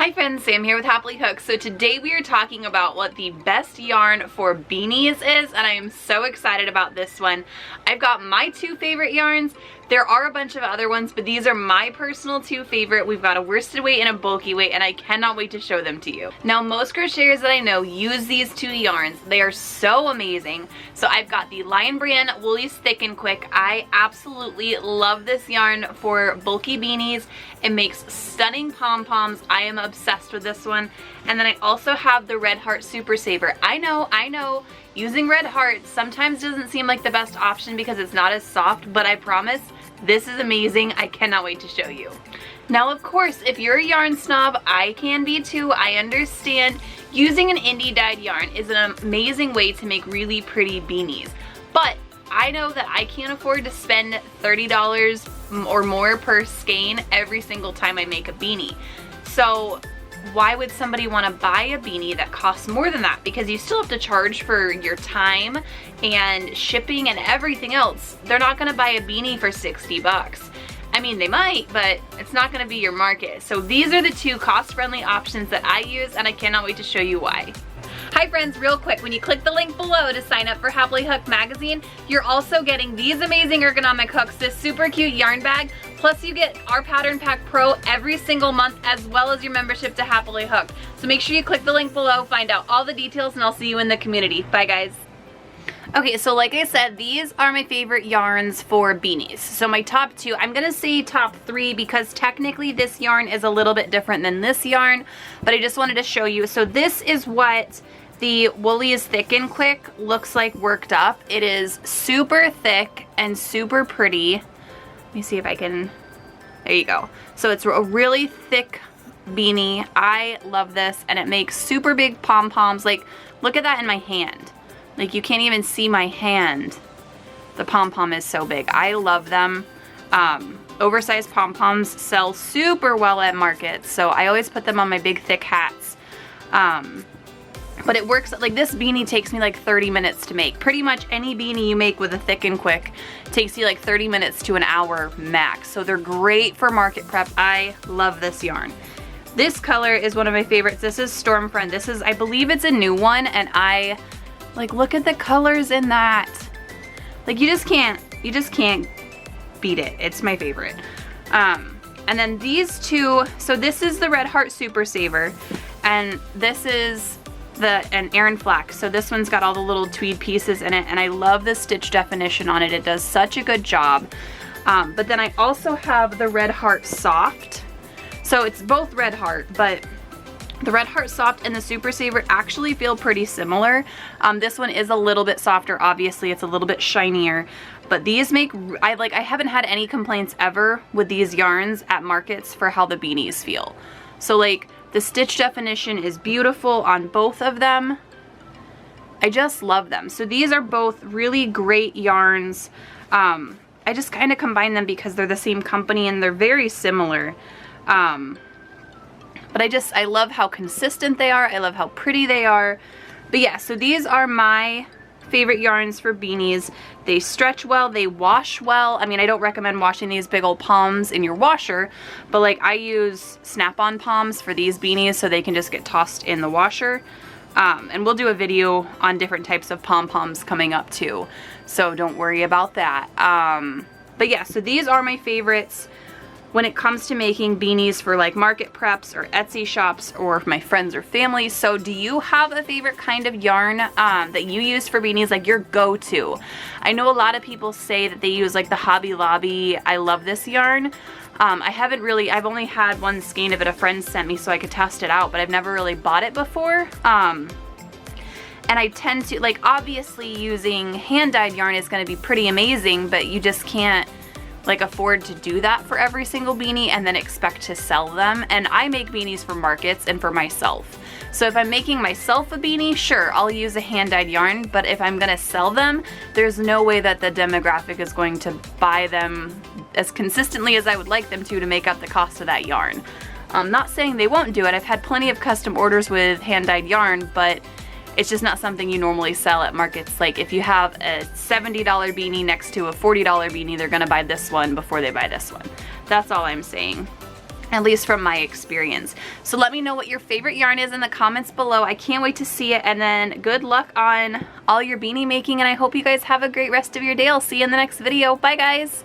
Hi friends, Sam here with Happily Hooked. So today we are talking about what the best yarn for beanies is, and I am so excited about this one. I've got my two favorite yarns. There are a bunch of other ones, but these are my personal two favorite. We've got a worsted weight and a bulky weight, and I cannot wait to show them to you. Now, most crocheters that I know use these two yarns. They are so amazing. So I've got the Lion Brand Woolies Thick and Quick. I absolutely love this yarn for bulky beanies. It makes stunning pom-poms. I am obsessed with this one. And then I also have the Red Heart Super Saver. I know, using Red Heart sometimes doesn't seem like the best option because it's not as soft, but I promise this is amazing. I cannot wait to show you. Now, of course, if you're a yarn snob, I can be too. I understand. Using an indie dyed yarn is an amazing way to make really pretty beanies. But I know that I can't afford to spend $30 or more per skein every single time I make a beanie. So why would somebody want to buy a beanie that costs more than that? Because you still have to charge for your time and shipping and everything else. They're not going to buy a beanie for 60 bucks. I mean, they might, but it's not going to be your market. So these are the two cost-friendly options that I use, and I cannot wait to show you why. Hi friends, real quick, when you click the link below to sign up for Happily Hooked magazine, you're also getting these amazing ergonomic hooks, this super cute yarn bag, plus you get our Pattern Pack Pro every single month, as well as your membership to Happily Hooked. So make sure you click the link below, find out all the details, and I'll see you in the community. Bye guys. Okay, so like I said, these are my favorite yarns for beanies. So my top two, I'm gonna say top three because technically this yarn is a little bit different than this yarn, but I just wanted to show you. So this is what the Woolies Thick and Quick looks like worked up. It is super thick and super pretty. Let me see if I can, there you go. So it's a really thick beanie. I love this, and it makes super big pom-poms. Like, look at that in my hand. Like, you can't even see my hand. The pom-pom is so big. I love them. Oversized pom-poms sell super well at markets, so I always put them on my big thick hats. But it works, like this beanie takes me like 30 minutes to make. Pretty much any beanie you make with a Thick and Quick takes you like 30 minutes to an hour max. So they're great for market prep. I love this yarn. This color is one of my favorites. This is Stormfront. This is, I believe it's a new one, and I, like, look at the colors in that. Like, you just can't beat it. It's my favorite. And then these two, so this is the Red Heart Super Saver, and this is an Aran Flax. So this one's got all the little tweed pieces in it, and I love the stitch definition on it. It does such a good job. But then I also have the Red Heart Soft. So it's both Red Heart, but the Red Heart Soft and the Super Saver actually feel pretty similar. This one is a little bit softer, obviously. It's a little bit shinier, but these make, I haven't had any complaints ever with these yarns at markets for how the beanies feel. So like, the stitch definition is beautiful on both of them. I just love them. So these are both really great yarns. I just kind of combine them because they're the same company and they're very similar. But I love how consistent they are. I love how pretty they are. But yeah, so these are my favorite yarns for beanies. They stretch well, they wash well. I mean, I don't recommend washing these big old palms in your washer, but like I use snap-on palms for these beanies so they can just get tossed in the washer. And we'll do a video on different types of pom-poms coming up too, so don't worry about that. But yeah, so these are my favorites when it comes to making beanies for like market preps or Etsy shops or my friends or family. So do you have a favorite kind of yarn that you use for beanies, like your go-to? I know a lot of people say that they use like the Hobby Lobby I Love This yarn. I've only had one skein of it a friend sent me so I could test it out, but I've never really bought it before. And I tend to, like, obviously using hand-dyed yarn is going to be pretty amazing, but you just can't like afford to do that for every single beanie and then expect to sell them. And I make beanies for markets and for myself. So if I'm making myself a beanie, sure, I'll use a hand-dyed yarn, but if I'm gonna sell them, there's no way that the demographic is going to buy them as consistently as I would like them to make up the cost of that yarn. I'm not saying they won't do it. I've had plenty of custom orders with hand-dyed yarn, but it's just not something you normally sell at markets. Like if you have a $70 beanie next to a $40 beanie, they're gonna buy this one before they buy this one. That's all I'm saying. at least from my experience. So let me know what your favorite yarn is in the comments below. I can't wait to see it, and then good luck on all your beanie making, and I hope you guys have a great rest of your day. I'll see you in the next video. Bye guys!